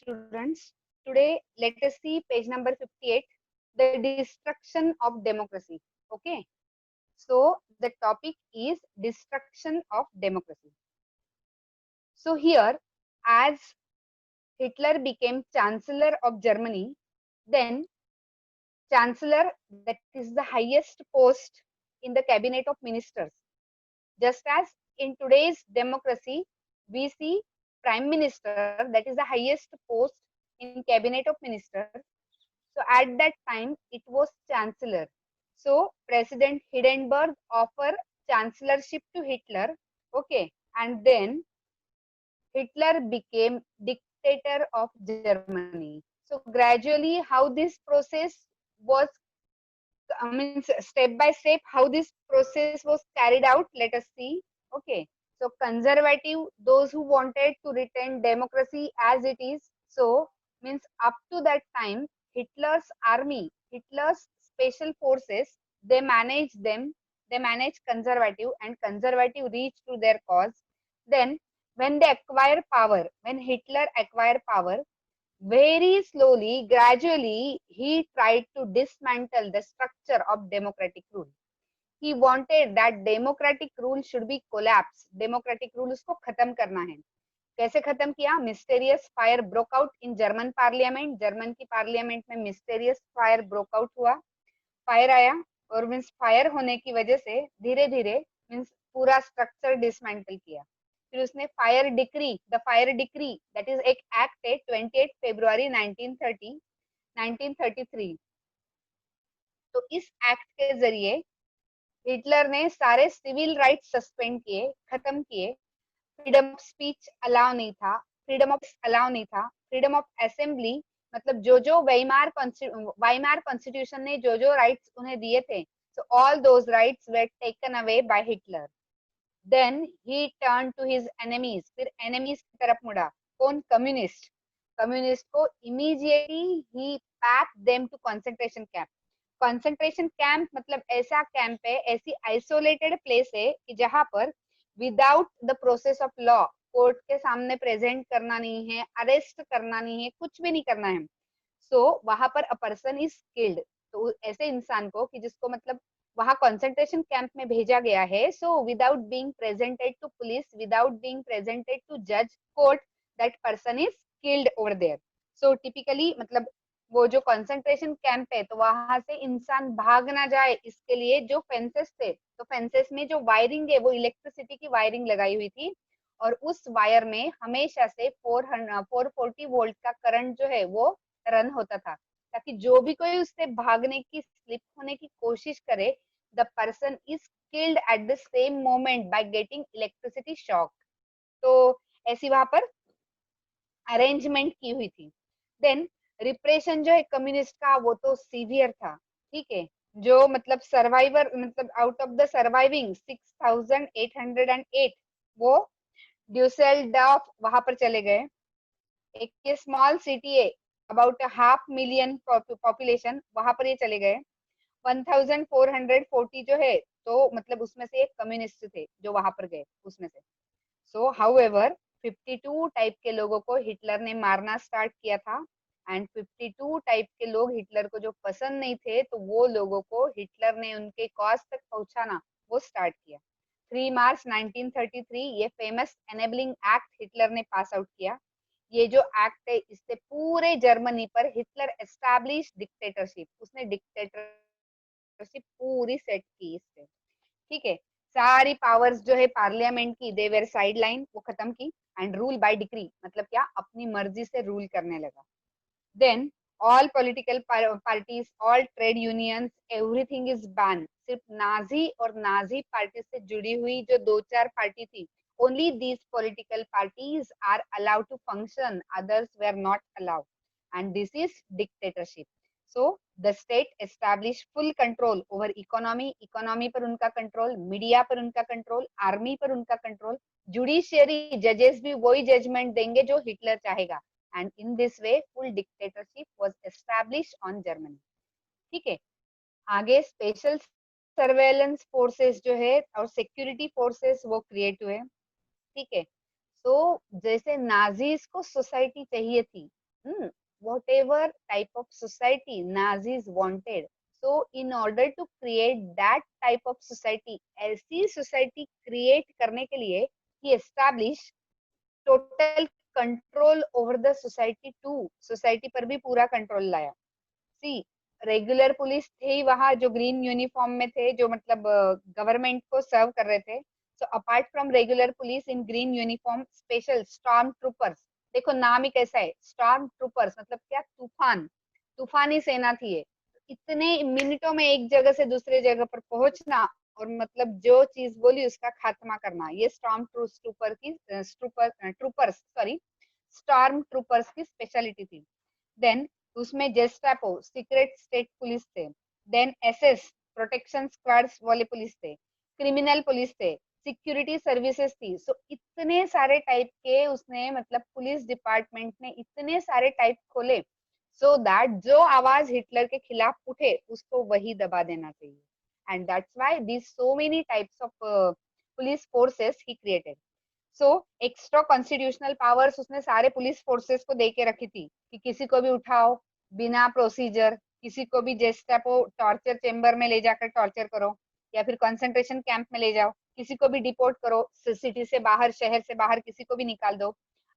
students. Today, let us see page number 58, the destruction of democracy. Okay. So, the topic is destruction of democracy. So, here, as Hitler became Chancellor of Germany, then Chancellor, that is the highest post in the cabinet of ministers. Just as in today's democracy, we see Prime Minister, that is the highest post in cabinet of ministers. So at that time, it was Chancellor. So President Hindenburg offered chancellorship to Hitler. Okay, and then Hitler became dictator of Germany. So gradually, how this process was, step by step, how this process was carried out, let us see. Okay, so conservative, those who wanted to retain democracy as it is, so means up to that time, Hitler's army, Hitler's special forces, they manage conservative, and conservative reach to their cause. Then when they acquire power, when Hitler acquired power, very slowly, gradually, he tried to dismantle the structure of democratic rule. He wanted that democratic rule should be collapsed. Democratic rule उसको खत्म करना है. कैसे खत्म किया? Mysterious fire broke out in German parliament. German की parliament में mysterious fire broke out हुआ. फायर आया और मीन्स फायर होने की वजह से धीरे धीरे मीन्स पूरा स्ट्रक्चर डिसमेंटल किया. फिर उसने fire decree, the fire decree, that is एक एक्ट है 28 फरवरी 1933. तो इस एक्ट के जरिए हिटलर ने सारे सिविल राइट्स सस्पेंड किए, खत्म किए. फ्रीडम ऑफ स्पीच अलाउ नहीं था, फ्रीडम ऑफ अलाउ नहीं था, फ्रीडम ऑफ असेंबली, मतलब जो वाइमार कॉन्स्टिट्यूशन ने जो राइट्स उन्हें दिए थे, so all those rights were taken away by Hitler. Then he turned to his enemies. फिर enemies की तरफ मुड़ा. कौन? कम्युनिस्ट. कम्युनिस्ट को immediately he packed them to concentration camp. concentration camp मतलब ऐसा कैंप है, ऐसी आइसोलेटेड प्लेस है कि जहां पर without the process of law, court के सामने प्रेजेंट करना नहीं है, अरेस्ट करना नहीं है, कुछ भी नहीं करना है. सो वहां पर अ पर्सन इज किल्ड. तो ऐसे इंसान को कि जिसको मतलब वहां कॉन्सेंट्रेशन कैंप में भेजा गया है, so without being presented to police, without being presented to जज court, that person is killed over there. So typically मतलब वो जो कंसंट्रेशन कैंप है, तो वहां से इंसान भाग ना जाए इसके लिए जो फेंसेस थे, तो फेंसेस में जो वायरिंग है वो इलेक्ट्रिसिटी की वायरिंग लगाई हुई थी, और उस वायर में हमेशा से 440 वोल्ट का करंट जो है वो रन होता था, ताकि जो भी कोई उससे भागने की, स्लिप होने की कोशिश करे, the person is killed eight the same moment by getting electricity shock. तो ऐसी वहां पर अरेंजमेंट की हुई थी. देन रिप्रेशन जो है कम्युनिस्ट का वो तो सीवियर था. ठीक है, जो मतलब सर्वाइवर, मतलब आउट ऑफ द सर्वाइविंग 6808 वो ड्यूसेल्डॉर्फ वहां पर चले गए. एक स्मॉल सिटी है, अबाउट 500,000 पॉपुलेशन, वहां पर ये चले गए. 1440 जो है, तो मतलब उसमें से एक कम्युनिस्ट थे जो वहां पर गए उसमें से. सो हाउएवर 52 टाइप के लोगों को हिटलर ने मारना स्टार्ट किया था, एंड 52 टाइप के लोग हिटलर को जो पसंद नहीं थे, तो वो लोगों को हिटलर ने उनके कॉज तक पहुंचाना वो स्टार्ट किया. 3 मार्च 1933 ये फेमस एनेबलिंग एक्ट हिटलर ने पास आउट किया. ये जो एक्ट है, इससे पूरे जर्मनी पर हिटलर एस्टैब्लिश डिक्टेटरशिप, उसने डिक्टेटरशिप पूरी सेट की इससे. ठीक है, सारी पावर्स जो है पार्लियामेंट की, दे वेर साइड लाइन, वो खत्म की, एंड रूल बाय डिक्री, मतलब क्या, अपनी मर्जी से रूल करने लगा. Then all political parties, all trade unions, everything is ban. सिर्फ नाजी और नाजी पार्टी से जुड़ी हुई जो 2-4 पार्टी थी, only these political parties are allowed to function, others were not allowed, and this is dictatorship. So the state established full control over economy, economy पर उनका control, media पर उनका कंट्रोल, आर्मी पर उनका कंट्रोल, जुडिशियरी, जजेस भी वही judgement देंगे जो हिटलर चाहेगा, and in this way full dictatorship was established on Germany. ठीक है, आगे स्पेशल सर्वेलेंस फोर्सेस जो है और सिक्योरिटी फोर्सेस वो क्रिएट हुए. ठीक है, तो जैसे नाजीज को सोसाइटी चाहिए थी, whatever type of society Nazis wanted. So in order to create that type of society, ऐसी society create करने के लिए he established total control over the society too. society पर भी पूरा control लाया. See, रेगुलर पुलिस थे ही वहां जो ग्रीन यूनिफॉर्म में थे, जो मतलब गवर्नमेंट को सर्व कर रहे थे. So apart from regular police in green uniform, special storm troopers. देखो नाम ही कैसा है, स्टॉर्म ट्रूपर्स मतलब क्या, तूफान, तूफानी सेना थी ये. इतने मिनटों में एक जगह से दूसरे जगह पर पहुंचना और मतलब जो चीज बोली उसका खात्मा करना, ये स्टॉर्म ट्रूपर की ट्रूपर्स सॉरी स्टॉर्म ट्रूपर्स की स्पेशलिटी थी. देन उसमें जेस्टापो सीक्रेट स्टेट पुलिस थे. देन एसएस प्रोटेक्शन स्क्वाड्स वाले पुलिस थे. क्रिमिनल पुलिस थे. सिक्योरिटी सर्विसेज थी. सो इतने सारे टाइप के उसने मतलब पुलिस डिपार्टमेंट ने इतने सारे टाइप खोले सो दैट जो आवाज हिटलर के खिलाफ उठे उसको वही दबा देना चाहिए. And that's why this so many types of police forces he created. So extra constitutional powers उसने सारे पुलिस फोर्सेस को दे के रखी थी कि किसी को भी उठाओ बिना प्रोसीजर, किसी को भी जेस्टापो टॉर्चर चेम्बर में ले जाकर टॉर्चर करो या फिर कंसंट्रेशन कैंप में ले जाओ, किसी को भी डिपोर्ट करो, सिटी से बाहर, शहर से बाहर किसी को भी निकाल दो,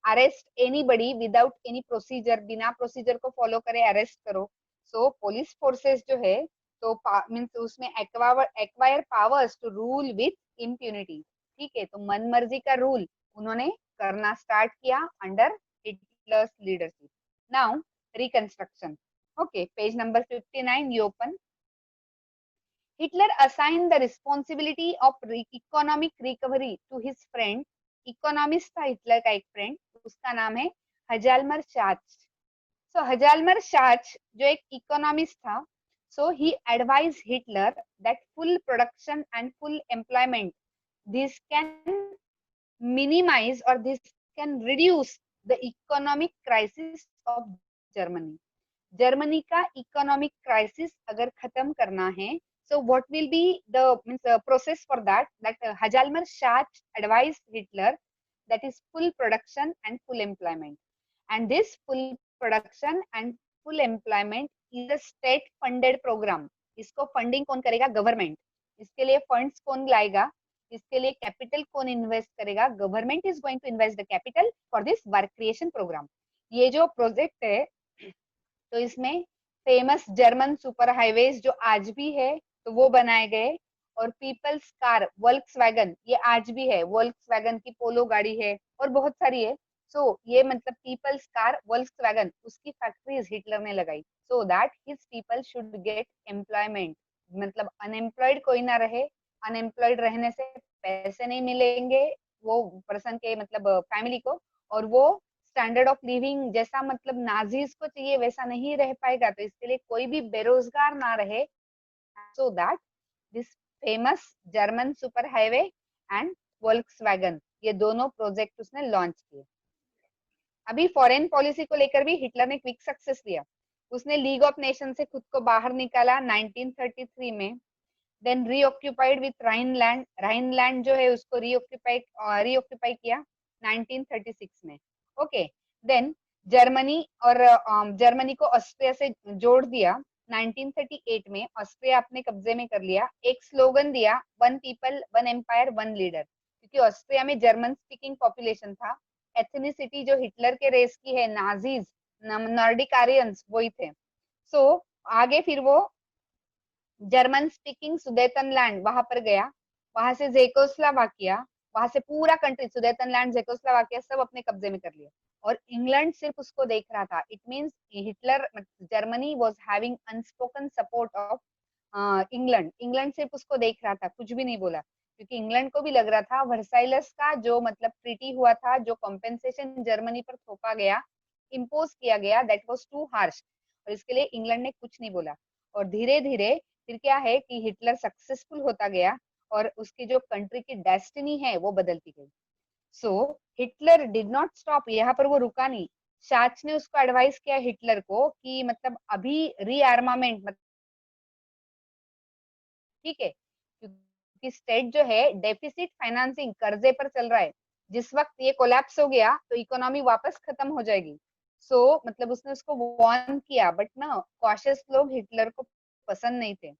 arrest anybody without any procedure, बिना प्रोसीजर को फॉलो करे अरेस्ट करो. सो पुलिस फोर्सेस जो है तो मीन्स उसमें acquire powers to rule with impunity. ठीक है, तो मन मर्जी का रूल उन्होंने करना स्टार्ट किया under Hitler's leadership. Now reconstruction. Okay, page number 59 you open. Hitler assigned the responsibility of economic recovery to his friend. Economist था हिटलर का एक फ्रेंड, उसका नाम है हजालमर शाच. सो हजालमर शाच जो एक इकोनॉमिस्ट था, so he advised Hitler that full production and full employment, this can minimize or this can reduce the economic crisis of Germany. Germany का इकोनॉमिक क्राइसिस अगर खत्म करना है, so what will be the means process for that Hajalmar Schacht advised Hitler, that is full production and full employment. And this full production and full employment is a state funded program. इसको funding कौन करेगा? Government. इसके लिए funds कौन लाएगा? इसके लिए capital कौन इन्वेस्ट करेगा? Government is going to invest the capital for this work creation programme. ये जो प्रोजेक्ट है तो इसमें फेमस जर्मन सुपर हाईवेज जो आज भी है तो वो बनाए गए, और पीपल्स कार वोल्क्सवैगन ये आज भी है, वोल्क्सवैगन की पोलो गाड़ी है और बहुत सारी है. सो ये मतलब पीपल्स कार वोल्क्सवैगन उसकी फैक्ट्रीज हिटलर ने लगाई so that his people should get employment. मतलब अनएम्प्लॉयड कोई ना रहे, अनएम्प्लॉयड रहने से पैसे नहीं मिलेंगे वो पर्सन के मतलब फैमिली को, और वो स्टैंडर्ड ऑफ लिविंग जैसा मतलब नाजीज को चाहिए वैसा नहीं रह पाएगा, तो इसके लिए कोई भी बेरोजगार ना रहे. So that this famous German super highway and Volkswagen ये दोनों प्रोजेक्ट उसने लॉन्च किए. अभी फॉरेन पॉलिसी को लेकर भी हिटलर ने क्विक सक्सेस लिया. उसने लीग ऑफ नेशन से खुद को बाहर निकाला 1933 में. देन रीऑक्यूपाइड विथ राइनलैंड, राइनलैंड जो है उसको रीऑक्यूपाई किया 1936 में. ओके, देन जर्मनी और जर्मनी को ऑस्ट्रिया से जोड़ दिया 1938 में. ऑस्ट्रिया अपने कब्जे में कर लिया. एक स्लोगन दिया, one people one empire one leader, क्योंकि ऑस्ट्रिया में जर्मन स्पीकिंग पॉपुलेशन था. एथनिसिटी जो हिटलर के रेस की है, नाजीज नॉर्डिक आरियंस वही थे. सो आगे फिर वो जर्मन स्पीकिंग सुदेतनलैंड वहां पर गया, वहां से जेकोस्लोवाकिया, वहां से पूरा कंट्री सुदेतनलैंड जेकोस्लोवाकिया सब अपने कब्जे में कर लिया. और इंग्लैंड सिर्फ उसको देख रहा था. It means Hitler Germany was having unspoken support of England. England सिर्फ उसको देख रहा था, कुछ भी नहीं बोला, क्योंकि इंग्लैंड को भी लग रहा था वर्साइलस का जो मतलब ट्रीटी हुआ था, जो कॉम्पेंसेशन जर्मनी पर थोपा गया, इम्पोज किया गया, दैट वाज टू हार्श, और इसके लिए इंग्लैंड ने कुछ नहीं बोला. और धीरे धीरे फिर क्या है कि हिटलर सक्सेसफुल होता गया और उसकी जो कंट्री की डेस्टिनी है वो बदलती गई. सो हिटलर डिड नॉट स्टॉप, यहाँ पर वो रुका नहीं. शाच ने उसको एडवाइस किया हिटलर को कि मतलब अभी रीआर्मामेंट ठीक है, क्योंकि स्टेट जो है डेफिसिट फाइनेंसिंग कर्जे पर चल रहा है. जिस वक्त ये कोलैप्स हो गया तो इकोनॉमी वापस खत्म हो जाएगी. मतलब उसने उसको वार्न किया, बट ना कॉशियस लोग हिटलर को पसंद नहीं थे।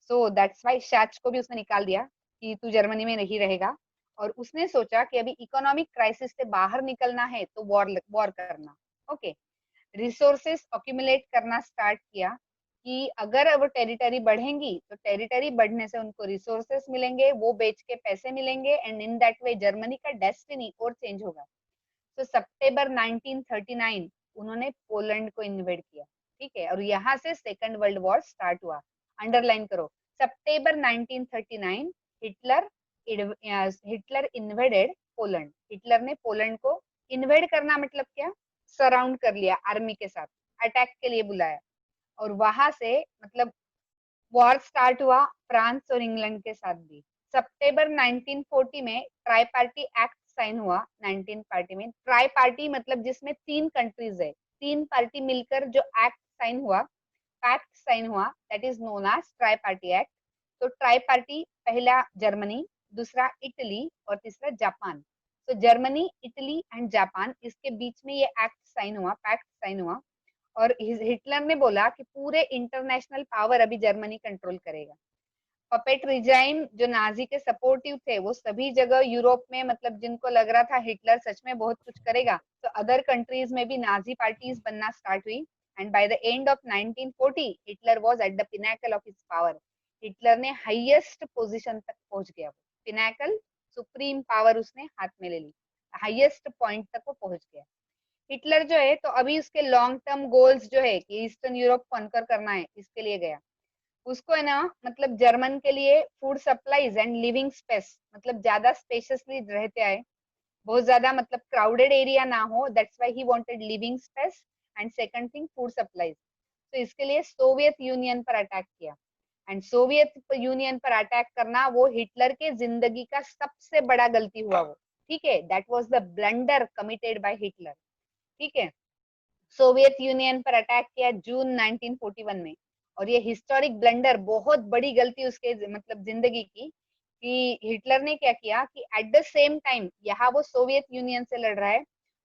सो दैट्स व्हाई शैच को भी उसने निकाल दिया कि तू जर्मनी में नहीं रहेगा। और उसने सोचा कि अभी इकोनॉमिक क्राइसिस से बाहर निकलना है तो वॉर करना। ओके, रिसोर्सेस अक्यूमुलेट करना स्टार्ट किया कि अगर वो टेरिटरी बढ़ेंगी तो टेरिटरी बढ़ने से उनको रिसोर्सेस मिलेंगे, वो बेच के पैसे मिलेंगे, and in that way Germany का डेस्टिनी और चेंज होगा। तो सितंबर 1939 उन्होंने पोलैंड को इन्वेड किया। ठीक है, और यहाँ से सेकंड वर्ल्ड वॉर स्टार्ट हुआ। अंडरलाइन करो, सितंबर 1939 Hitler Hitler invaded Poland. Hitler ने पोलैंड को इन्वेड करना मतलब क्या, सराउंड कर लिया आर्मी के साथ, अटैक के लिए बुलाया। और वहां से मतलब वॉर स्टार्ट हुआ फ्रांस और इंग्लैंड के साथ भी। सितंबर 1940 में ट्राई पार्टी एक्ट साइन हुआ। 1940 में ट्राई पार्टी मतलब जिसमें 3 कंट्रीज है, 3 पार्टी मिलकर जो एक्ट साइन हुआ, पैक्ट साइन हुआ, that is known as tri party act. तो ट्राई पार्टी, पहला जर्मनी, दूसरा इटली और तीसरा जापान। तो जर्मनी, इटली एंड जापान, इसके बीच में ये एक्ट साइन हुआ, पैक्ट साइन हुआ। और हिटलर ने बोला कि पूरे इंटरनेशनल पावर अभी जर्मनी कंट्रोल करेगा। पपेट रिजाइम जो नाजी के सपोर्टिव थे वो सभी जगह यूरोप में, मतलब जिनको लग रहा था हिटलर सच में बहुत कुछ करेगा, तो अदर कंट्रीज में भी नाजी पार्टीज बनना स्टार्ट हुई। And by the end of 1940 Hitler was at the Pinnacle of his power. Hitler ने हाईएस्ट पोजीशन तक पहुंच गया। पिनाकल, सुप्रीम पावर उसने हाथ में ले ली, हाईएस्ट पॉइंट तक वो पहुंच गया। हिटलर जो है तो अभी उसके लॉन्ग टर्म गोल्स जो है कि ईस्टर्न यूरोप कॉन्कर करना है, इसके लिए गया। उसको है ना, मतलब जर्मन के लिए food supplies and living space, मतलब ज्यादा स्पेशियसली रहते आए, बहुत ज्यादा मतलब क्राउडेड एरिया ना हो, that's why he wanted living space. And second thing food supplies. तो इसके लिए सोवियत यूनियन पर अटैक किया। एंड सोवियत यूनियन पर अटैक करना वो हिटलर के जिंदगी का सबसे बड़ा गलती हुआ वो। ठीक है, that was the blunder committed by Hitler. ठीक है, सोवियत यूनियन पर अटैक किया जून 1941 में। और ये हिस्टोरिक ब्लंडर, बहुत बड़ी गलती उसके मतलब जिंदगी की, कि हिटलर ने क्या किया कि एट द सेम टाइम यहाँ वो सोवियत यूनियन से लड़ रहा है,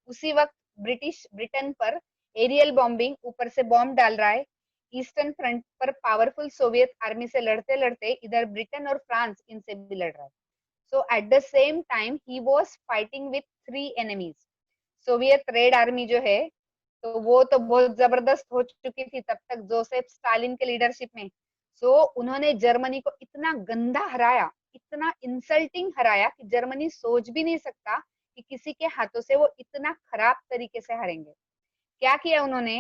उसी वक्त ब्रिटेन पर एरियल बॉम्बिंग, ऊपर से बॉम्ब डाल रहा है। ईस्टर्न फ्रंट पर पावरफुल सोवियत आर्मी से लड़ते लड़ते इधर ब्रिटेन और फ्रांस इनसे भी लड़ रहा है। So at the same time he was fighting with 3 enemies. Soviet Red Army जो है तो वो तो बहुत जबरदस्त हो चुकी थी तब तक जोसेफ स्टालिन के लीडरशिप में। सो उन्होंने जर्मनी को इतना गंदा हराया, इतना इंसल्टिंग हराया कि जर्मनी सोच भी नहीं सकता कि किसी के हाथों से वो इतना खराब तरीके से हारेंगे। क्या किया उन्होंने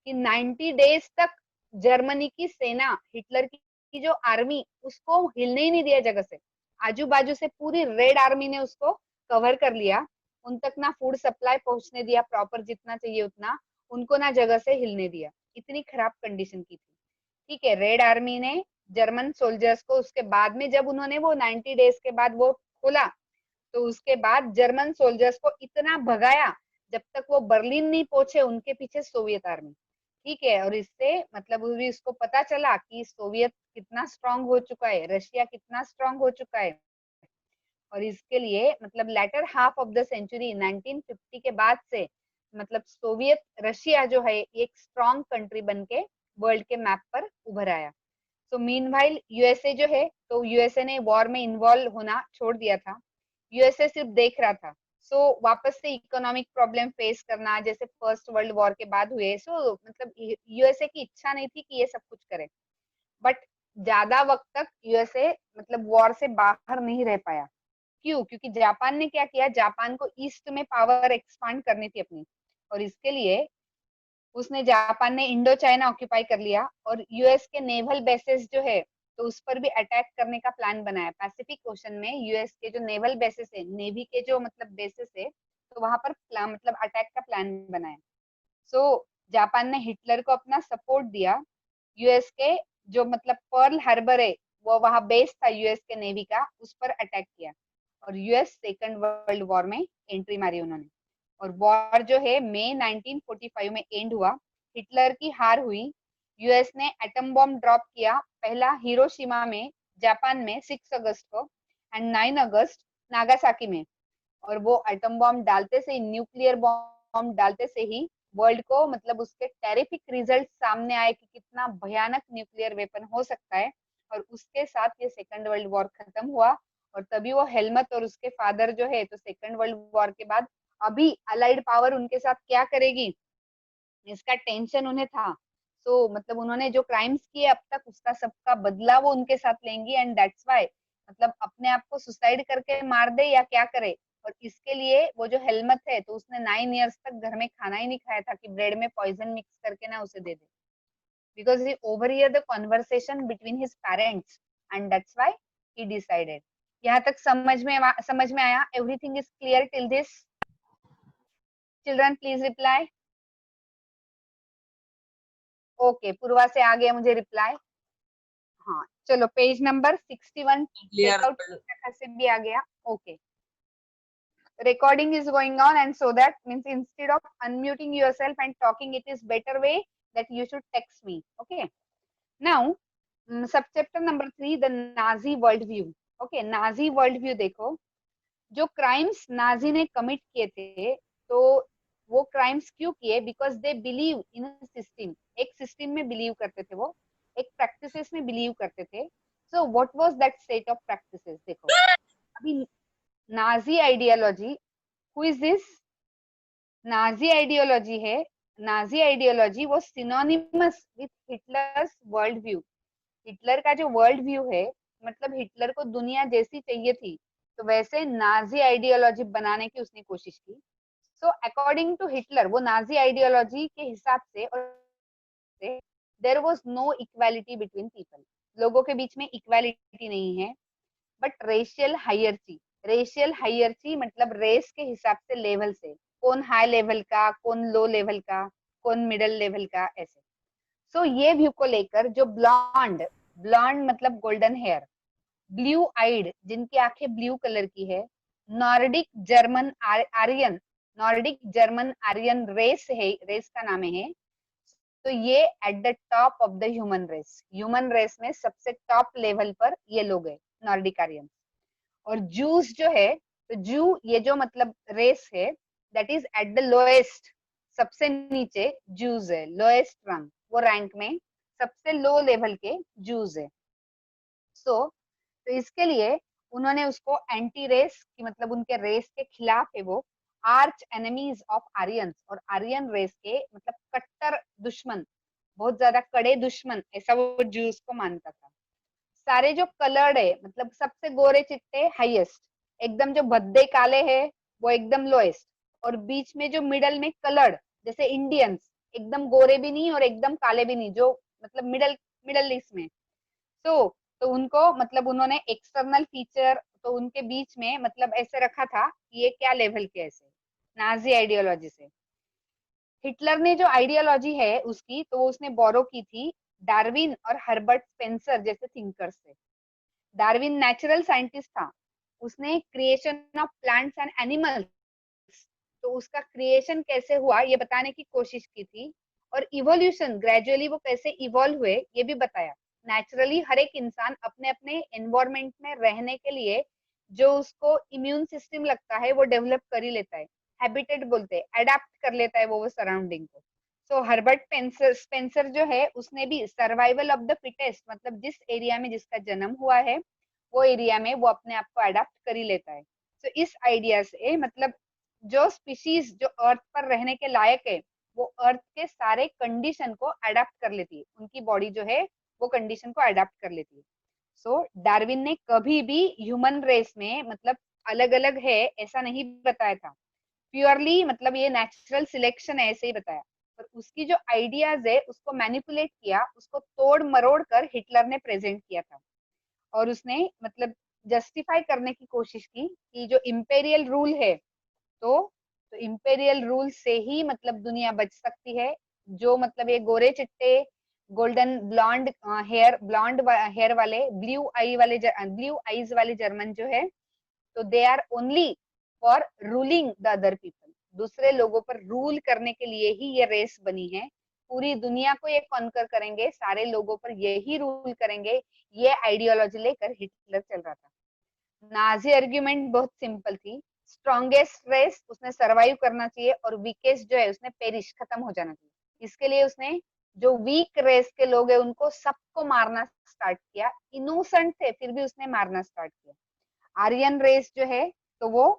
कि 90 डेज तक जर्मनी की सेना, हिटलर की जो आर्मी, उसको हिलने ही नहीं दिया जगह से। आजू बाजू से पूरी रेड आर्मी ने उसको कवर कर लिया। उन तक ना फूड सप्लाई पहुंचने दिया प्रॉपर, जितना चाहिए उतना, उनको ना जगह से हिलने दिया। इतनी खराब कंडीशन की थी। ठीक है, रेड आर्मी ने जर्मन सोल्जर्स को, उसके बाद में जब उन्होंने वो 90 डेज के बाद वो खोला, तो उसके बाद जर्मन सोल्जर्स को इतना भगाया जब तक वो बर्लिन नहीं पहुंचे, उनके पीछे सोवियत आर्मी। ठीक है, और इससे मतलब भी उसको पता चला कि सोवियत कितना स्ट्रांग हो चुका है, रशिया कितना स्ट्रांग हो चुका है। और इसके लिए मतलब later half of the century 1950 के बाद से मतलब सोवियत रशिया जो है एक स्ट्रांग कंट्री बन के वर्ल्ड के मैप पर उभर आया। तो मीनवाइल यूएसए जो है, तो यूएसए ने वॉर में इन्वॉल्व होना छोड़ दिया था। यूएसए सिर्फ देख रहा था। वापस से इकोनॉमिक प्रॉब्लम फेस करना जैसे फर्स्ट वर्ल्ड वॉर के बाद हुए, मतलब यूएसए की इच्छा नहीं थी कि ये सब कुछ करे। बट ज्यादा वक्त तक यूएसए मतलब वॉर से बाहर नहीं रह पाया। क्यों? क्योंकि जापान ने क्या किया, जापान को ईस्ट में पावर एक्सपांड करनी थी अपनी, और इसके लिए उसने, जापान ने इंडो चाइना ऑक्यूपाई कर लिया और यूएस के नेवल बेसेस जो है तो उस पर भी अटैक करने का प्लान बनाया। पैसिफिक ओशन में यूएस के जो नेवल बेसेस है, नेवी के जो मतलब बेसेस है, तो वहां पर मतलब अटैक का प्लान बनाया। जापान ने हिटलर को अपना सपोर्ट दिया। यूएस के जो मतलब पर्ल हार्बर है, वो वहां बेस था यूएस के नेवी का, उस पर अटैक किया। और यूएस सेकंड वर्ल्ड वॉर में एंट्री मारी उन्होंने। और वॉर जो है मई 1945 में एंड हुआ। हिटलर की हार हुई। यूएस ने एटम बॉम्ब ड्रॉप किया, पहला हिरोशिमा में, जापान में 6 अगस्त को, एंड 9 अगस्त नागासाकी में। और वो एटम बॉम्ब डालते से ही, न्यूक्लियर बॉम्ब डालते से ही वर्ल्ड को मतलब उसके टेरिफिक रिजल्ट सामने आए कि कितना भयानक न्यूक्लियर वेपन हो सकता है, और उसके साथ ये सेकंड वर्ल्ड वॉर खत्म हुआ। और तभी वो हेलमट और उसके फादर जो है, तो सेकंड वर्ल्ड वॉर के बाद अभी अलाइड पावर उनके साथ क्या करेगी इसका टेंशन उन्हें था। सो मतलब उन्होंने जो क्राइम्स किए अब तक, उसका सबका बदला वो उनके साथ लेंगी, एंड दैट्स व्हाई मतलब अपने आप को सुसाइड करके मार दे या क्या करे। और इसके लिए वो जो हेलमत है, तो उसने 9 इयर्स तक घर में खाना ही नहीं खाया था कि ब्रेड में पॉइजन मिक्स करके ना उसे दे दे, because he overhear the conversation between his parents, and that's why he decided. यहाँ तक समझ में आया? Everything is clear till this? Children please reply. Okay, Purva से आ गया मुझे रिप्लाई। हाँ चलो, पेज नंबर 61 क्लियर। टेकआउट से भी आ गया। Okay, recording is going on, and so that means instead of unmuting yourself and talking, it is better way that you should text me. Okay, now subchapter number 3, the Nazi worldview. Okay, Nazi worldview देखो, जो crimes Nazi ने commit किए थे, तो वो crimes क्यों किए? Because they believe in system, एक सिस्टम में बिलीव करते थे वो, एक प्रैक्टिसेस में बिलीव करते थे। So what was that set of practices? देखो अभी Nazi ideology, who is this? Nazi ideology है, नाजी आइडियोलॉजी वो synonymous with Hitler's world view. Hitler का जो वर्ल्ड व्यू है, मतलब हिटलर को दुनिया जैसी चाहिए थी, तो वैसे नाजी आइडियोलॉजी बनाने की उसने कोशिश की। सो अकॉर्डिंग टू हिटलर, वो नाजी आइडियोलॉजी के हिसाब से, और there was no equality between people, लोगों के बीच में इक्वालिटी नहीं है, but racial hierarchy. Racial hierarchy मतलब रेस के हिसाब से, लेवल से, कौन हाई लेवल का, कौन लो लेवल का, कौन मिडिल लेवल का, ऐसे। सो ये व्यू को लेकर जो ब्लॉन्ड, ब्लॉन्ड मतलब गोल्डन हेयर, ब्लू आइड जिनकी आंखें ब्लू कलर की है, Nordic German Aryan, Nordic German Aryan race है, रेस का नाम है। तो ये at the top of the human race, human race में सबसे टॉप लेवल पर ये लोग है, नॉर्डिक आर्यन। और जूस जो है, तो जू ये जो मतलब रेस है, that is at the lowest, सबसे नीचे जूस है, लोएस्ट रंग, वो रैंक में सबसे लो लेवल के जूस है। सो तो इसके लिए उन्होंने उसको एंटी रेस की, मतलब उनके रेस के खिलाफ है वो, आर्च एनिमीज ऑफ आर्यंस, और आर्यन रेस के मतलब कट्टर दुश्मन, बहुत ज्यादा कड़े दुश्मन, ऐसा वो जूस को मानता था। सारे जो कलर्ड है, मतलब सबसे गोरे चिट्टे हाईएस्ट, एकदम जो भद्दे काले है वो एकदम लोएस्ट, और बीच में जो मिडल में कलर्ड, जैसे इंडियंस, एकदम गोरे भी नहीं और एकदम काले भी नहीं, जो मतलब मिडल, मिडल ईस्ट में। तो उनको मतलब उन्होंने एक्सटर्नल फीचर, तो उनके बीच में मतलब ऐसे रखा था कि ये क्या लेवल के, ऐसे नाजी आइडियोलॉजी से। हिटलर ने जो आइडियोलॉजी है उसकी, तो वो उसने बोरो की थी डार्विन और हर्बर्ट स्पेंसर जैसे थिंकर्स से। डार्विन नेचुरल साइंटिस्ट था, उसने creation of plants and animals, तो उसका क्रिएशन कैसे हुआ ये बताने की कोशिश की थी, और इवोल्यूशन ग्रेजुअली वो कैसे इवॉल्व हुए ये भी बताया। नेचुरली हर एक इंसान अपने अपने एनवायरमेंट में रहने के लिए जो उसको इम्यून सिस्टम लगता है वो डेवलप कर ही लेता है, हैबिटेट बोलते हैं, अडेप्ट कर लेता है वो सराउंडिंग को। सो हर्बर्ट स्पेंसर जो है, उसने भी सर्वाइवल ऑफ द फिटेस्ट, मतलब जिस एरिया में जिसका जन्म हुआ है वो एरिया में वो अपने आप को अडेप्ट कर ही लेता है। तो इस आइडिया से मतलब जो स्पीशीज जो अर्थ पर रहने के लायक है, वो अर्थ के सारे कंडीशन को अडेप्ट कर लेती है, उनकी बॉडी जो है वो कंडीशन को अडेप्ट कर लेती है। सो डार्विन ने कभी भी ह्यूमन रेस में मतलब अलग अलग है ऐसा नहीं बताया था, प्योरली मतलब ये नेचुरल सिलेक्शन है ऐसे ही बताया। पर उसकी जो आइडियाज है उसको मैनिपुलेट किया, उसको तोड़ मरोड़ कर हिटलर ने प्रेजेंट किया था, और उसने मतलब जस्टिफाई करने की कोशिश की कि जो इम्पेरियल रूल है, तो इम्पेरियल रूल से ही मतलब दुनिया बच सकती है। जो मतलब ये गोरे चिट्टे, golden blonde hair, blonde hair वाले, ब्लू आई वाले, ब्लू आईज वाले जर्मन जो है, तो they are only for ruling the other people, दूसरे लोगों पर रूल करने के लिए ही ये रेस बनी है। पूरी दुनिया को ये कॉन्कर करेंगे, सारे लोगों पर यही रूल करेंगे, ये आइडियोलॉजी लेकर हिटलर चल रहा था। नाजी आर्ग्यूमेंट बहुत सिंपल थी, स्ट्रॉन्गेस्ट रेस उसने सरवाइव करना चाहिए और वीकेस्ट जो है उसने पेरिश, खत्म हो जाना चाहिए। इसके लिए उसने जो वीक रेस के लोग हैं उनको सबको मारना स्टार्ट किया। इनोसेंट थे फिर भी उसने मारना स्टार्ट किया। आर्यन रेस जो है तो वो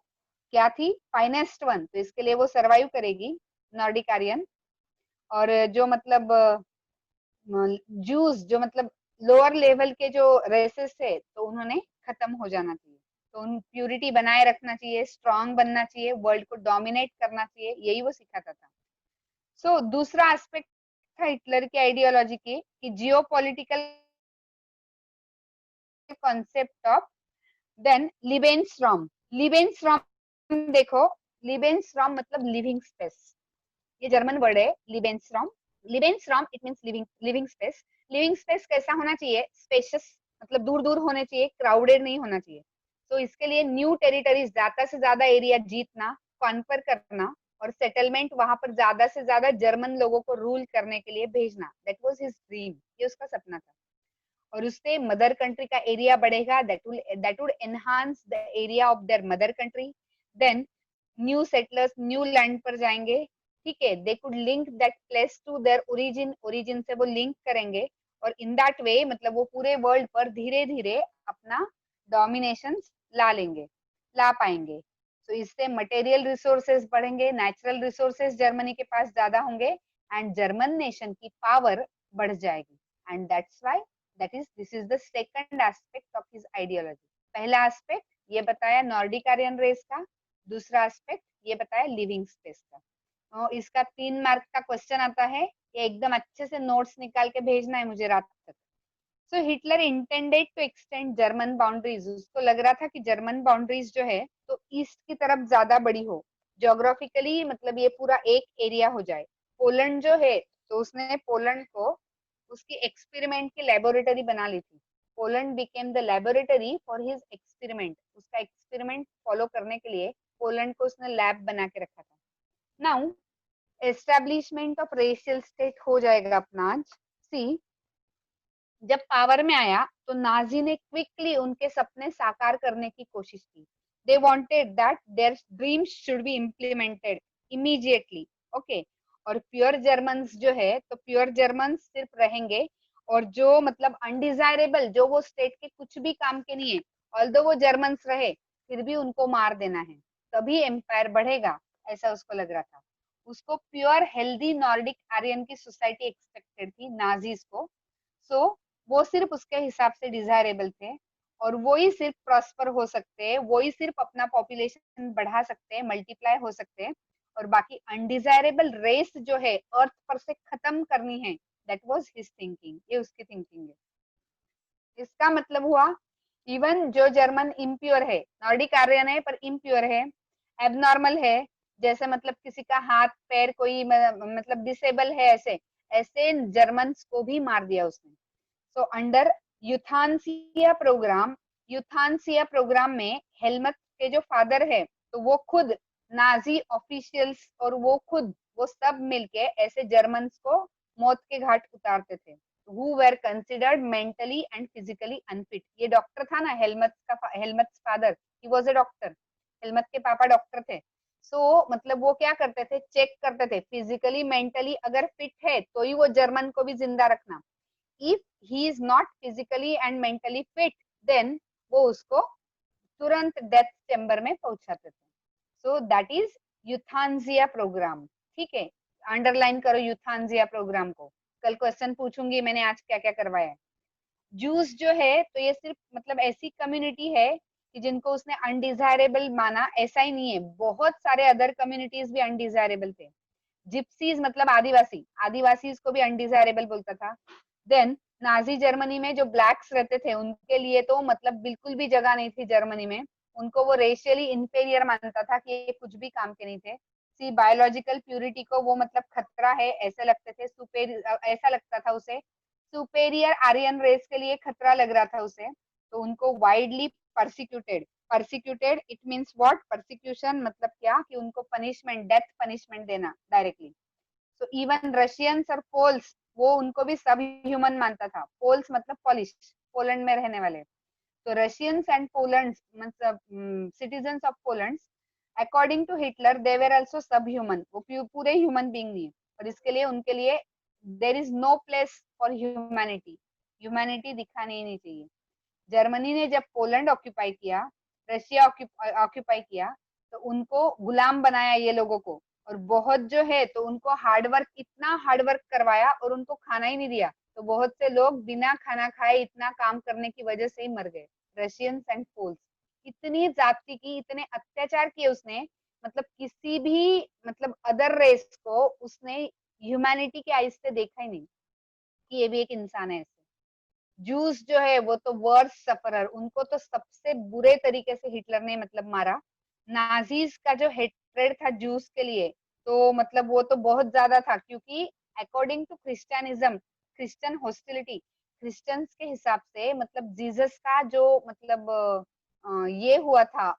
क्या थी, फाइनेस्ट वन, तो इसके लिए वो सरवाइव करेगी, नॉर्डिक आर्यन। और जो मतलब जूस जो मतलब लोअर लेवल के जो रेसेस थे तो उन्होंने खत्म हो जाना चाहिए। तो उन प्यूरिटी बनाए रखना चाहिए, स्ट्रांग बनना चाहिए, वर्ल्ड को डोमिनेट करना चाहिए, यही वो सिखाता था। सो दूसरा एस्पेक्ट था हिटलर की आइडियोलॉजी की कि geo political concept of then Lebensraum. Lebensraum देखो, लिबेनस्ट्रॉम मतलब लिविंग स्पेस, ये जर्मन वर्ड है Lebensraum. Lebensraum it means living living space. Living space कैसा होना चाहिए, स्पेशियस, मतलब दूर दूर होने चाहिए, क्राउडेड नहीं होना चाहिए। तो इसके लिए न्यू टेरिटरीज, ज्यादा से ज्यादा एरिया जीतना, कॉन्कर करना और सेटलमेंट वहां पर ज्यादा से ज्यादा जर्मन लोगों को रूल करने के लिए भेजना, दैट वाज हिज ड्रीम, ये उसका सपना था। और उससे मदर कंट्री का एरिया बढ़ेगा, that would enhance the area of their mother country. Then new settlers new land पर जाएंगे, ठीक है, they could link that place to their origin, origin से वो लिंक करेंगे और इन दैट वे मतलब वो पूरे वर्ल्ड पर धीरे धीरे अपना डोमिनेशन ला लेंगे, ला पाएंगे। तो इससे मटेरियल रिसोर्सेज बढ़ेंगे, नेचुरल रिसोर्सेज जर्मनी के पास ज्यादा होंगे एंड जर्मन नेशन की पावर बढ़ जाएगी। And that's why that is this is the second aspect of his ideology. पहला एस्पेक्ट ये बताया नॉर्डिक आर्यन रेस का, दूसरा एस्पेक्ट ये बताया लिविंग स्पेस का। तो इसका 3 मार्क का क्वेश्चन आता है, ये एकदम अच्छे से नोट्स निकाल के भेजना है मुझे रात तक। So Hitler intended to extend German boundaries, उसको लग रहा था कि जर्मन बाउंड्रीज जो है तो ईस्ट की तरफ ज्यादा बड़ी हो, ज्योग्राफिकली मतलब ये पूरा एक एरिया हो जाए। पोलैंड जो है तो उसने पोलैंड को उसकी एक्सपेरिमेंट की लेबोरेटरी बना ली थी। Poland became the laboratory for his experiment, उसका एक्सपेरिमेंट फॉलो करने के लिए पोलैंड को उसने लैब बना के रखा था। Now establishment of racial state हो जाएगा अपना आज। सी, जब पावर में आया तो नाजी ने क्विकली उनके सपने साकार करने की कोशिश की। They wanted that their dreams should be implemented immediately, okay. और प्योर जर्मन्स जो है तो प्योर जर्मन्स सिर्फ रहेंगे और जो मतलब अनडिजायरेबल, जो वो स्टेट के कुछ भी काम के नहीं है, ऑल्दो वो जर्मन्स रहे फिर भी उनको मार देना है, तभी एम्पायर बढ़ेगा, ऐसा उसको लग रहा था। उसको प्योर हेल्दी नॉर्डिक आर्यन की सोसाइटी एक्सपेक्टेड थी नाजीज को। सो वो सिर्फ उसके हिसाब से डिजायरेबल थे और वो ही सिर्फ प्रॉस्पर हो सकते हैं, वो ही सिर्फ अपना पॉपुलेशन बढ़ा सकते हैं, मल्टीप्लाई हो सकते हैं। और बाकी अनडिजायरेबल रेस जो है अर्थ पर से खत्म करनी है, दैट वाज हिज थिंकिंग, ये उसकी थिंकिंग है। इसका मतलब हुआ इवन जो जर्मन इम्प्योर है, नॉर्डिक आर्यन है पर इम्प्योर है, एबनॉर्मल है, जैसे मतलब किसी का हाथ पैर कोई मतलब डिसेबल है, ऐसे ऐसे जर्मन्स को भी मार दिया उसने। सो अंडर यूथानसिया प्रोग्राम, यूथानसिया प्रोग्राम में हेलमट के जो फादर है तो वो खुद नाजी ऑफिशियल्स और वो खुद वो सब मिलके ऐसे जर्मन्स को मौत के घाट उतारते थे, who were considered mentally and physically unfit। ये डॉक्टर था ना हेलमट का, Helmont father, he was a doctor, Helmont के पापा डॉक्टर थे। मतलब वो क्या करते थे, चेक करते थे फिजिकली मेंटली अगर फिट है तो ही वो जर्मन को भी जिंदा रखना, if he is not physically and mentally fit then वो उसको तुरंत डेथ चेम्बर में पहुंचाते थे। So that is euthanasia programme, ठीक है, अंडरलाइन करो यूथानजिया प्रोग्राम को, कल क्वेश्चन पूछूंगी मैंने आज क्या क्या करवाया है। जूस जो है तो ये सिर्फ मतलब ऐसी कम्युनिटी है कि जिनको उसने अनडिजायरेबल माना, ऐसा ही नहीं है, बहुत सारे अदर कम्युनिटीज भी अनडिजायरेबल थे। जिप्सीज मतलब आदिवासी, आदिवासी को भी अनडिजायरेबल बोलता था। देन नाजी जर्मनी में जो ब्लैक्स रहते थे उनके लिए तो मतलब बिल्कुल भी जगह नहीं थी जर्मनी में, उनको वो रेशियली इंफेरियर मानता था कि ये कुछ भी काम के नहीं थे। सी, बायोलॉजिकल प्यूरिटी को वो मतलब खतरा है ऐसे लगते थे, ऐसा लगता था उसे, सुपेरियर आर्यन रेस के लिए खतरा लग रहा था उसे, तो उनको widely persecuted, persecuted it means what, persecution मतलब क्या कि उनको पनिशमेंट, डेथ पनिशमेंट देना डायरेक्टली। तो इवन रशियंस और पोल्स वो उनको भी सब ह्यूमन मानता था, पोल्स मतलब पोलिश, पोलैंड में रहने वाले। तो रशियंस एंड पोलैंड मतलब citizens of Poland according to Hitler they were also सब ह्यूमन, वो पूरे ह्यूमन बीइंग नहीं है, और इसके लिए उनके लिए there is no place for humanity, humanity दिखानी ही नहीं चाहिए। जर्मनी ने जब पोलैंड ऑक्यूपाई किया, रशिया ऑक्यूपाई किया, तो उनको गुलाम बनाया ये लोगों को, और बहुत जो है तो उनको हार्डवर्क, इतना हार्डवर्क करवाया और उनको खाना ही नहीं दिया, तो बहुत से लोग बिना खाना खाए इतना काम करने की वजह से ही मर गए, रशियंस एंड पोल्स। इतनी जाति की, इतने अत्याचार किए उसने, मतलब किसी भी मतलब अदर रेस को उसने ह्यूमैनिटी के आईज से देखा ही नहीं कि ये भी एक इंसान है। जूस जो है वो तो वर्स्ट सफरर, उनको तो सबसे बुरे तरीके से हिटलर ने मतलब मारा। नाजीज का जो हेट्रेड था जूस के लिए, तो मतलब वो तो बहुत ज्यादा था, क्योंकि अकॉर्डिंग टू क्रिश्चियनिज्म, क्रिश्चियन हॉस्टिलिटी, क्रिश्चियंस के हिसाब से मतलब जीसस का जो मतलब ये हुआ था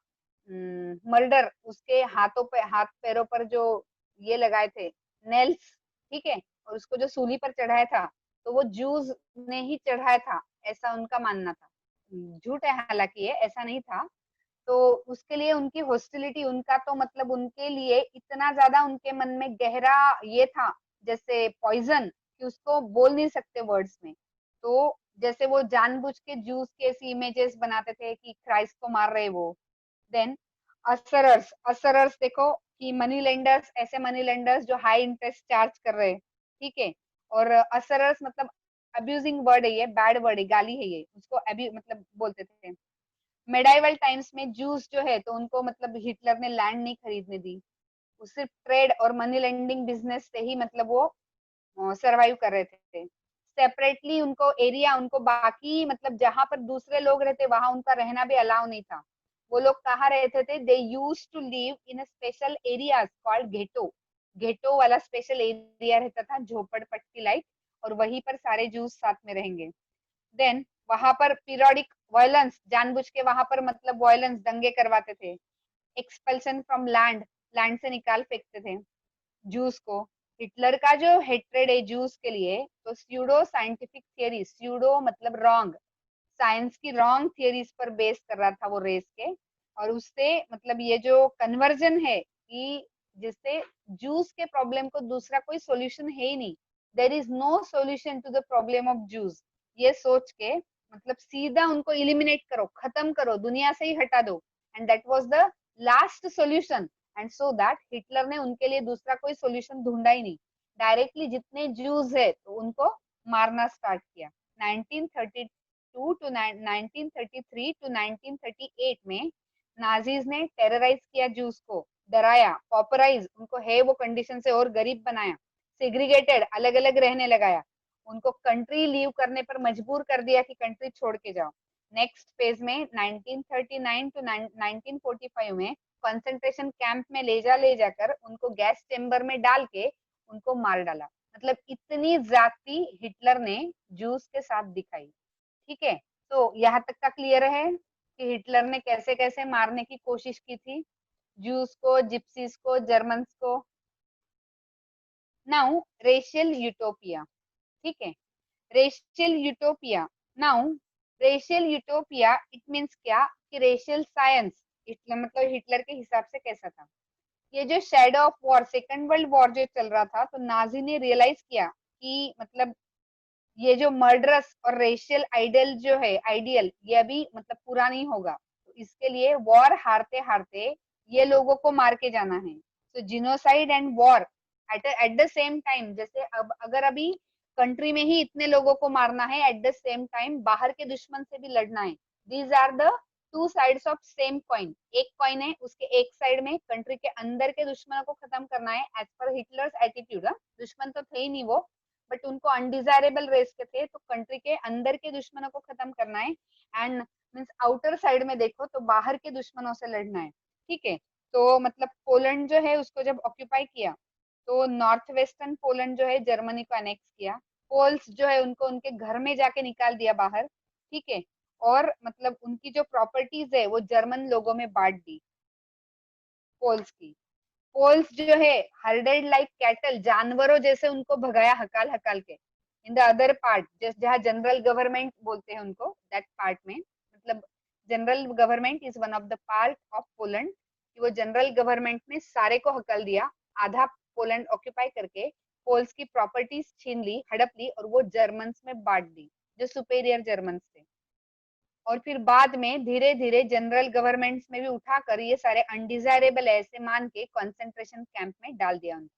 मर्डर, उसके हाथों पे, हाथ पैरों पर जो ये लगाए थे नेल्स, ठीक है, और उसको जो सूली पर चढ़ाया था, तो वो जूस ने ही चढ़ाया था, ऐसा उनका मानना था। झूठ है हालांकि ये, ऐसा नहीं था। तो उसके लिए उनकी हॉस्टिलिटी, उनका तो मतलब उनके लिए इतना ज्यादा उनके मन में गहरा ये था, जैसे पॉइजन, कि उसको बोल नहीं सकते वर्ड्स में। तो जैसे वो जानबूझ के जूस के ऐसी इमेजेस बनाते थे कि क्राइस्ट को मार रहे वो। देन असरर्स, असरर्स देखो कि मनी लेंडर्स, ऐसे मनी लेंडर्स जो हाई इंटरेस्ट चार्ज कर रहे हैं, ठीक है, और असरर्स मतलब अब्यूजिंग वर्ड है ये, बैड वर्ड है, गाली है ये, उसको अभी मतलब बोलते थे। मेडाइवल टाइम्स में जूस जो है तो उनको मतलब हिटलर ने लैंड नहीं खरीदने दी, वो सिर्फ ट्रेड और मनी लेंडिंग बिजनेस से ही मतलब वो सरवाइव कर रहे थे। सेपरेटली उनको एरिया, उनको बाकी मतलब जहां पर दूसरे लोग रहते वहां उनका रहना भी अलाउ नहीं था। वो लोग कहाँ रहते थे, they use to live in a special area called ghetto, ghetto वाला स्पेशल एरिया रहता था, झोपड़पट्टी लाइक, और वहीं पर सारे जूस साथ में रहेंगे। देन वहां पर पीरियोडिक वायलेंस, जानबूझ के वहां पर मतलब वायलेंस, दंगे करवाते थे। एक्सपल्सन फ्रॉम लैंड, लैंड से निकाल फेंकते थे जूस को। हिटलर का जो हेट्रेड है जूस के लिए, तो स्यूडो साइंटिफिक थियरी, स्यूडो मतलब रॉन्ग, साइंस की रॉन्ग थियरीज पर बेस कर रहा था वो रेस के, और उससे मतलब ये जो कन्वर्जन है कि जिससे जूस के प्रॉब्लम को दूसरा कोई सॉल्यूशन है ही नहीं, there is no solution to the problem of Jews, ये सोच के मतलब सीधा उनको इलिमिनेट करो, खत्म करो, दुनिया से ही हटा दो, and that was the last solution. And so that Hitler ने उनके लिए दूसरा कोई सॉल्यूशन ढूंढा ही नहीं, डायरेक्टली जितने जूस है तो उनको मारना स्टार्ट किया। 1932 टू 1933 टू 1938 में नाजीज ने टेरराइज किया जूस को, डराया, पॉपराइज उनको है वो कंडीशन से और गरीब बनाया, सेग्रीगेटेड अलग अलग रहने लगाया, उनको कंट्री लीव करने पर मजबूर कर दिया कि कंट्री छोड़ के जाओ। नेक्स्ट फेज में 1939 टू 1945 में कंसंट्रेशन कैंप में ले जाकर उनको गैस चेम्बर में डाल के उनको मार डाला। मतलब इतनी जाति हिटलर ने जूस के साथ दिखाई। ठीक है, तो यहाँ तक का क्लियर है कि हिटलर ने कैसे कैसे मारने की कोशिश की थी जूस को, जिप्सीज को, जर्मन्स को। नाउ रेशियल यूटोपिया, ठीक है, racial utopia. Now racial utopia it means क्या कि रेशियल साइंस, मतलब हिटलर के हिसाब से कैसा था, ये जो shadow of war, second world war जो चल रहा था, तो नाजी ने रियलाइज किया कि मतलब ये जो मर्डरस और रेशियल आइडियल जो है, आइडियल ये अभी मतलब पूरा नहीं होगा, तो इसके लिए वॉर हारते हारते ये लोगों को मार के जाना है। तो genocide and war at the same time, जैसे अब अगर अभी कंट्री में ही इतने लोगों को मारना है, एट द सेम टाइम बाहर के दुश्मन से भी लड़ना है। These are the two sides of same coin, एक कॉइन है, उसके एक साइड में कंट्री के अंदर के दुश्मनों को खत्म करना है, एज पर हिटलर्स एटीट्यूड। दुश्मन तो थे ही नहीं वो, बट उनको अनडिजायरेबल रेस के थे, तो कंट्री के अंदर के दुश्मनों को खत्म करना है, एंड मीन्स आउटर साइड में देखो तो बाहर के दुश्मनों से लड़ना है। ठीक है, तो मतलब पोलैंड जो है उसको जब ऑक्यूपाई किया, तो नॉर्थ वेस्टर्न पोलैंड जो है जर्मनी को अनेक्स किया, पोल्स जो है उनको उनके घर में जाके निकाल दिया बाहर। ठीक है, और मतलब उनकी जो प्रॉपर्टीज है वो जर्मन लोगों में बांट दी, पोल्स की। पोल्स जो है हर्डेड लाइक कैटल, जानवरों जैसे उनको भगाया हकाल हकाल के। इन द अदर पार्ट, जहाँ जनरल गवर्नमेंट बोलते हैं उनको, दैट पार्ट में मतलब general government is one of the part of Poland, कि वो जनरल गवर्नमेंट ने सारे को हकल दिया, आधा पोलैंड ऑक्यूपाई करके पोल्स की प्रॉपर्टीज छीन ली, हड़प ली और वो जर्मन्स में बांट दी, जो सुपेरियर जर्मन्स थे। और फिर बाद में धीरे धीरे जनरल गवर्नमेंट्स में भी उठाकर ये सारे अनडिजायरेबल ऐसे मान के कंसंट्रेशन कैंप में डाल दिया उनको।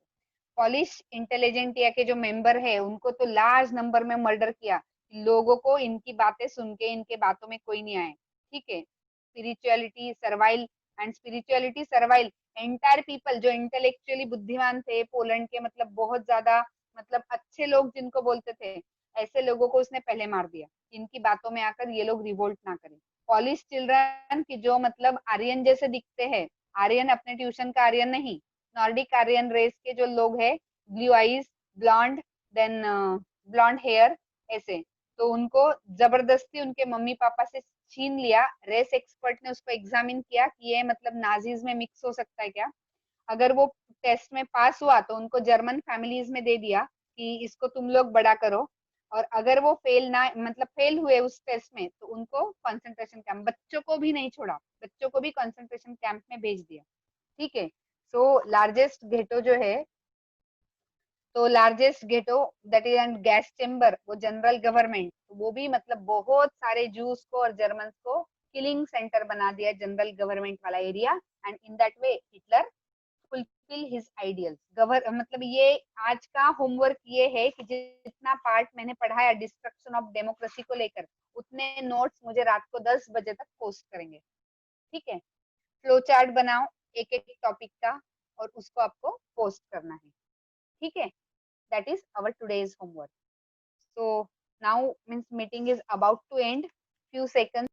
पॉलिश इंटेलिजेंटिया के जो मेंबर है उनको तो लार्ज नंबर में मर्डर किया, लोगों को इनकी बातें सुन के इनके बातों में कोई नहीं आए। ठीक है, spirituality servile and spirituality servile entire people जो इंटेलेक्चुअली बुद्धिमान थे पोलैंड के, मतलब बहुत ज्यादा, मतलब अच्छे लोग जिनको बोलते थे, ऐसे लोगों को उसने पहले मार दिया, इनकी बातों में आकर ये लोग रिवोल्ट ना करें। पॉलिश चिल्ड्रन की जो मतलब आर्यन जैसे दिखते हैं, आर्यन अपने ट्यूशन का आर्यन नहीं, नॉर्डिक आर्यन रेस के जो लोग हैं, blue eyes, blonde, then blonde hair, ऐसे, तो उनको जबरदस्ती उनके मम्मी पापा से छीन लिया। रेस एक्सपर्ट ने उसको एग्जामिन किया कि ये मतलब नाजीज में मिक्स हो सकता है क्या। अगर वो टेस्ट में पास हुआ तो उनको जर्मन फैमिलीज में दे दिया कि इसको तुम लोग बड़ा करो, और अगर वो फेल ना, मतलब फेल हुए उस टेस्ट में, तो उनको कंसंट्रेशन कैंप, बच्चों को भी नहीं छोड़ा, बच्चों को भी कंसंट्रेशन कैंप में भेज दिया। ठीक है, सो लार्जेस्ट गेटो जो है, तो largest Geto that is and gas chamber, वो जनरल गवर्नमेंट, वो भी मतलब बहुत सारे जूस को और जर्मन को किलिंग सेंटर बना दिया जनरल गवर्नमेंट वाला area. And in that way Hitler fulfil his ideals. मतलब ये आज का होमवर्क ये है कि जितना पार्ट मैंने पढ़ाया डिस्ट्रक्शन ऑफ डेमोक्रेसी को लेकर, उतने नोट्स मुझे रात को 10 बजे तक पोस्ट करेंगे। ठीक है, फ्लो चार्ट बनाओ एक एक टॉपिक का और उसको आपको पोस्ट करना है। ठीक है, that is our today's homework. So now means meeting is about to end, few seconds